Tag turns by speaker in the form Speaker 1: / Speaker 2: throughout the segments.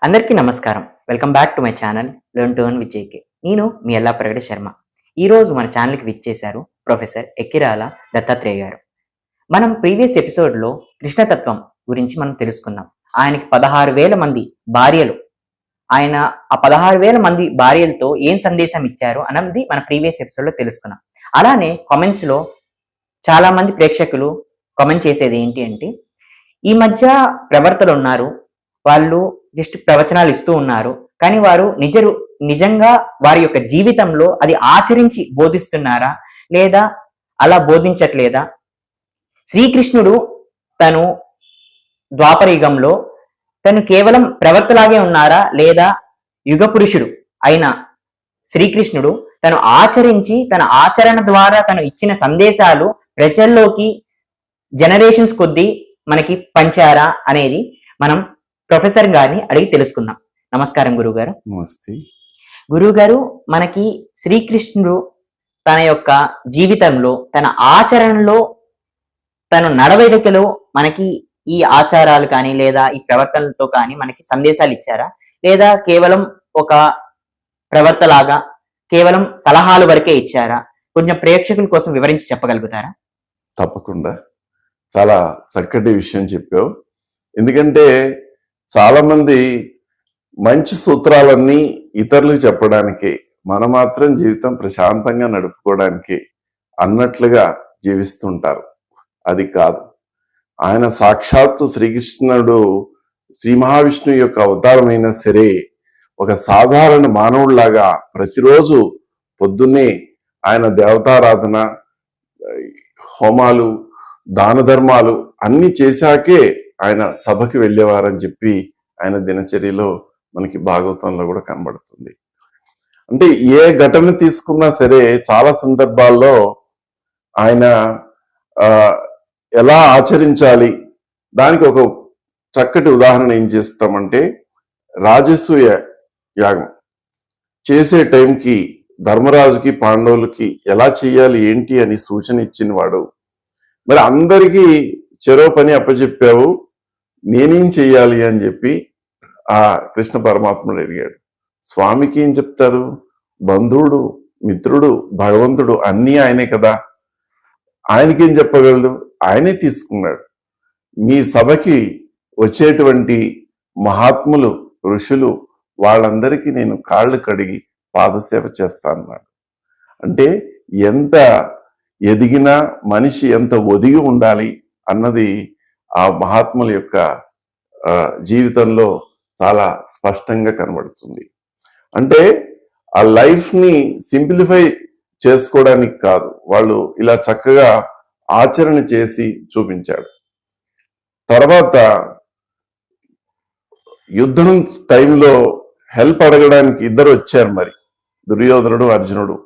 Speaker 1: అందరికీ నమస్కారం. Welcome back to my channel learn to earn with JK. నేను మీ యల్లాప్రగడ శర్మ. ఈరోజు మన ఛానల్‌కి విచ్చేశారు ప్రొఫెసర్ ఎక్కిరాల దత్తాత్రేయ గారు. మనం ప్రీవియస్ ఎపిసోడ్‌లో కృష్ణతత్వం గురించి మనం తెలుసుకున్నాం. ఆయనకి 16,000 మంది భార్యలు. ఆయన ఆ 16,000 మంది భార్యలతో ఏం సందేశం ఇచ్చారు అన్నది మన ప్రీవియస్ ఎపిసోడ్‌లో తెలుసుకున్నాం. అలానే కామెంట్స్‌లో చాలా మంది ప్రేక్షకులు కామెంట్ చేసేది ఏంటి అంటే, ఈ మధ్య ప్రవర్తలు ఉన్నారు. వాళ్ళు జస్ట్ ప్రవచనాలు ఇస్తూ ఉన్నారు. కానీ వారు నిజంగా వారి యొక్క జీవితంలో అది ఆచరించి బోధిస్తున్నారా? లేదా అలా బోధించట్లేదా? శ్రీకృష్ణుడు తను ద్వాపర యుగంలో తను కేవలం ప్రవర్తలాగే ఉన్నారా? లేదా యుగ పురుషుడు అయిన శ్రీకృష్ణుడు తను ఆచరించి తన ఆచరణ ద్వారా తను ఇచ్చిన సందేశాలు ప్రజల్లోకి జనరేషన్స్ కొద్దీ మనకి పంచారా అనేది మనం ప్రొఫెసర్ గారిని అడిగి తెలుసుకుందాం. నమస్కారం గురుగారు.
Speaker 2: నమస్తే
Speaker 1: గురుగారు, మనకి శ్రీకృష్ణుడు తన యొక్క జీవితంలో తన ఆచరణలో తన నడవడికలో మనకి ఈ ఆచారాలు కానీ లేదా ఈ ప్రవర్తనలతో కానీ మనకి సందేశాలు ఇచ్చారా? లేదా కేవలం ఒక ప్రవర్తలాగా కేవలం సలహాలు వరకే ఇచ్చారా? కొంచెం ప్రేక్షకుల కోసం వివరించి చెప్పగలుగుతారా?
Speaker 2: తప్పకుండా. చాలా చక్కటి విషయం చెప్పావు. ఎందుకంటే చాలా మంది మంచి సూత్రాలన్నీ ఇతరులకు చెప్పడానికి, మనం మాత్రం జీవితం ప్రశాంతంగా నడుపుకోవడానికి అన్నట్లుగా జీవిస్తుంటారు. అది కాదు. ఆయన సాక్షాత్తు శ్రీకృష్ణుడు శ్రీ మహావిష్ణువు యొక్క అవతారమైనా సరే ఒక సాధారణ మానవుడిలాగా ప్రతిరోజు పొద్దున్నే ఆయన దేవతారాధన, హోమాలు, దాన ధర్మాలు అన్ని చేశాకే ఆయన సభకి వెళ్ళేవారని చెప్పి ఆయన దినచర్యలో మనకి భాగవతంలో కూడా కనబడుతుంది. అంటే ఏ ఘటన తీసుకున్నా సరే చాలా సందర్భాల్లో ఆయన ఎలా ఆచరించాలి దానికి ఒక చక్కటి ఉదాహరణ ఏం చేస్తామంటే, రాజసూయ యాగం చేసే టైంకి ధర్మరాజుకి పాండవులకి ఎలా చేయాలి ఏంటి అని సూచన ఇచ్చిన వాడు. మరి అందరికీ చెరో పని అప్పచెప్పావు, నేనేం చెయ్యాలి అని చెప్పి ఆ కృష్ణ పరమాత్ముడు అడిగాడు. స్వామికి ఏం చెప్తారు? బంధువుడు, మిత్రుడు, భగవంతుడు అన్నీ ఆయనే కదా, ఆయనకేం చెప్పగలడు? ఆయనే తీసుకున్నాడు. మీ సభకి వచ్చేటువంటి మహాత్ములు, ఋషులు వాళ్ళందరికీ నేను కాళ్ళు కడిగి పాదసేవ చేస్తానన్నాడు. అంటే ఎంత ఎదిగినా మనిషి ఎంత ఒదిగి ఉండాలి అన్నది ఆ మహాత్ముల యొక్క జీవితంలో చాలా స్పష్టంగా కనబడుతుంది. అంటే ఆ లైఫ్ ని సింప్లిఫై చేసుకోవడానికి కాదు, వాళ్ళు ఇలా చక్కగా ఆచరణ చేసి చూపించాడు. తర్వాత యుద్ధం టైంలో హెల్ప్ అడగడానికి ఇద్దరు వచ్చారు. మరి దుర్యోధనుడు, అర్జునుడు.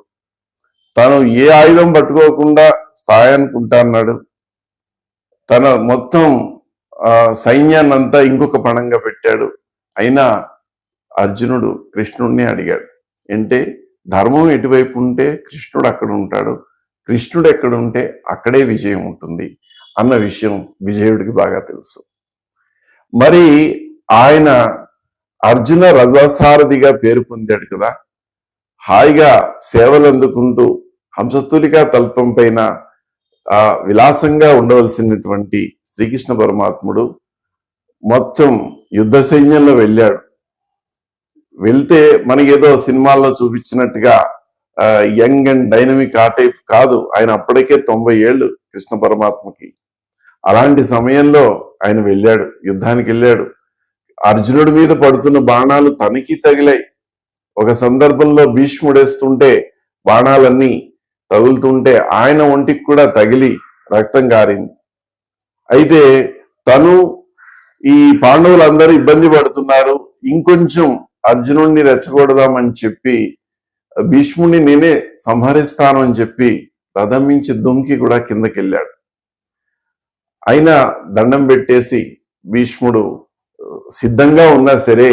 Speaker 2: తాను ఏ ఆయుధం పట్టుకోకుండా సాయానికి ఉంటా అన్నాడు. తన మొత్తం సైన్యాన్ని అంతా ఇంకొక పణంగా పెట్టాడు. అయినా అర్జునుడు కృష్ణుడిని అడిగాడు. అంటే ధర్మం ఎటువైపు ఉంటే కృష్ణుడు అక్కడ ఉంటాడు, కృష్ణుడు ఎక్కడ ఉంటే అక్కడే విజయం ఉంటుంది అన్న విషయం విజయుడికి బాగా తెలుసు. మరి ఆయన అర్జున రథసారథిగా పేరు పొందాడు కదా. హాయిగా సేవలు అందుకుంటూ హంసతులికా తల్పం పైన విలాసంగా ఉండవలసినటువంటి శ్రీకృష్ణ పరమాత్ముడు మొత్తం యుద్ధ సైన్యంలో వెళ్ళాడు. వెళ్తే మనకేదో సినిమాల్లో చూపించినట్టుగా యంగ్ అండ్ డైనమిక్ ఆ టైప్ కాదు. ఆయన అప్పటికే 90 ఏళ్ళు కృష్ణ పరమాత్మకి. అలాంటి సమయంలో ఆయన వెళ్ళాడు, యుద్ధానికి వెళ్ళాడు. అర్జునుడి మీద పడుతున్న బాణాలు తనకి తగిలాయి. ఒక సందర్భంలో భీష్ముడేస్తుంటే బాణాలన్నీ తగులుతుంటే ఆయన ఒంటికి కూడా తగిలి రక్తం కారింది. అయితే తను ఈ పాండవులందరూ ఇబ్బంది పడుతున్నారు, ఇంకొంచెం అర్జునుడిని రెచ్చగొడదామని చెప్పి భీష్ముడిని నేనే సంహరిస్తాను అని చెప్పి రథం మించి దుంకి కూడా కిందకెళ్ళాడు. అయినా దండం పెట్టేసి భీష్ముడు సిద్ధంగా ఉన్నా సరే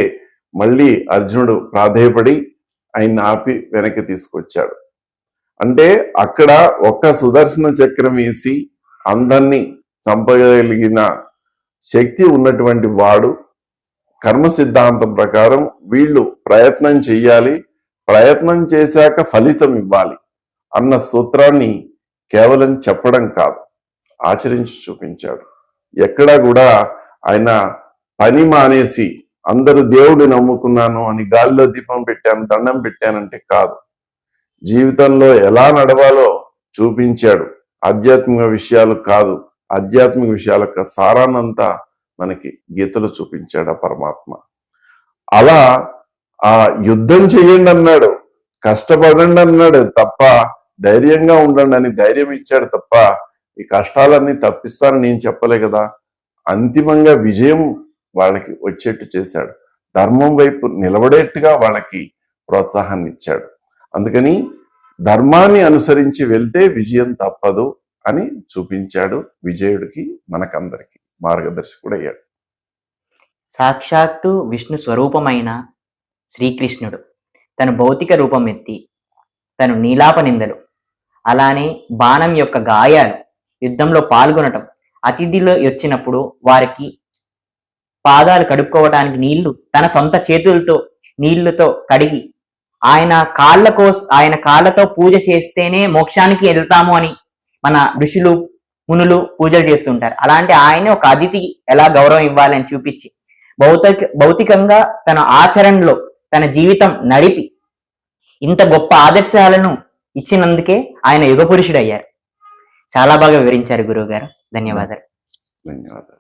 Speaker 2: మళ్ళీ అర్జునుడు ప్రాధేయపడి ఆయన్ని ఆపి వెనక్కి తీసుకొచ్చాడు. అంటే అక్కడ ఒక్క సుదర్శన చక్రం వేసి అందరినీ చంపగలిగిన శక్తి ఉన్నటువంటి వాడు కర్మ సిద్ధాంతం ప్రకారం వీళ్ళు ప్రయత్నం చెయ్యాలి, ప్రయత్నం చేశాక ఫలితం ఇవ్వాలి అన్న సూత్రాన్ని కేవలం చెప్పడం కాదు, ఆచరించి చూపించాడు. ఎక్కడా కూడా ఆయన పని మానేసి అందరూ దేవుడు నమ్ముకున్నాను అని గాలిలో దీపం పెట్టాను, దండం పెట్టానంటే కాదు. జీవితంలో ఎలా నడవాలో చూపించాడు. ఆధ్యాత్మిక విషయాలు కాదు, ఆధ్యాత్మిక విషయాల యొక్క సారాన్నంతా మనకి గీతలు చూపించాడు ఆ పరమాత్మ. అలా ఆ యుద్ధం చేయండి అన్నాడు, కష్టపడండి అన్నాడు తప్ప ధైర్యంగా ఉండండి అని ధైర్యం ఇచ్చాడు తప్ప ఈ కష్టాలన్నీ తప్పిస్తానని నేను చెప్పలే కదా. అంతిమంగా విజయం వాళ్ళకి వచ్చేట్టు చేశాడు, ధర్మం వైపు నిలబడేట్టుగా వాళ్ళకి ప్రోత్సాహాన్ని ఇచ్చాడు. అందుకని ధర్మాన్ని అనుసరించి వెళ్తే విజయం తప్పదు అని చూపించాడు. విజయుడికి మనకందరికి మార్గదర్శకుడు అయ్యాడు.
Speaker 1: సాక్షాత్తు విష్ణు స్వరూపమైన శ్రీకృష్ణుడు తన భౌతిక రూపం ఎత్తి తను నీలాప నిందలు, అలానే బాణం యొక్క గాయాలు, యుద్ధంలో పాల్గొనటం, అతిథిలో వచ్చినప్పుడు వారికి పాదాలు కడుక్కోవడానికి నీళ్లు తన సొంత చేతులతో నీళ్లతో కడిగి ఆయన కాళ్ళతో పూజ చేస్తేనే మోక్షానికి వెళ్తాము అని మన ఋషులు మునులు పూజలు చేస్తుంటారు. అలాంటి ఆయన ఒక అతిథికి ఎలా గౌరవం ఇవ్వాలి అని చూపించి భౌతికంగా తన ఆచరణలో తన జీవితం నడిపి ఇంత గొప్ప ఆదర్శాలను ఇచ్చినందుకే ఆయన యుగ పురుషుడు అయ్యారు. చాలా బాగా వివరించారు గురువు గారు. ధన్యవాదాలు.
Speaker 2: ధన్యవాదాలు.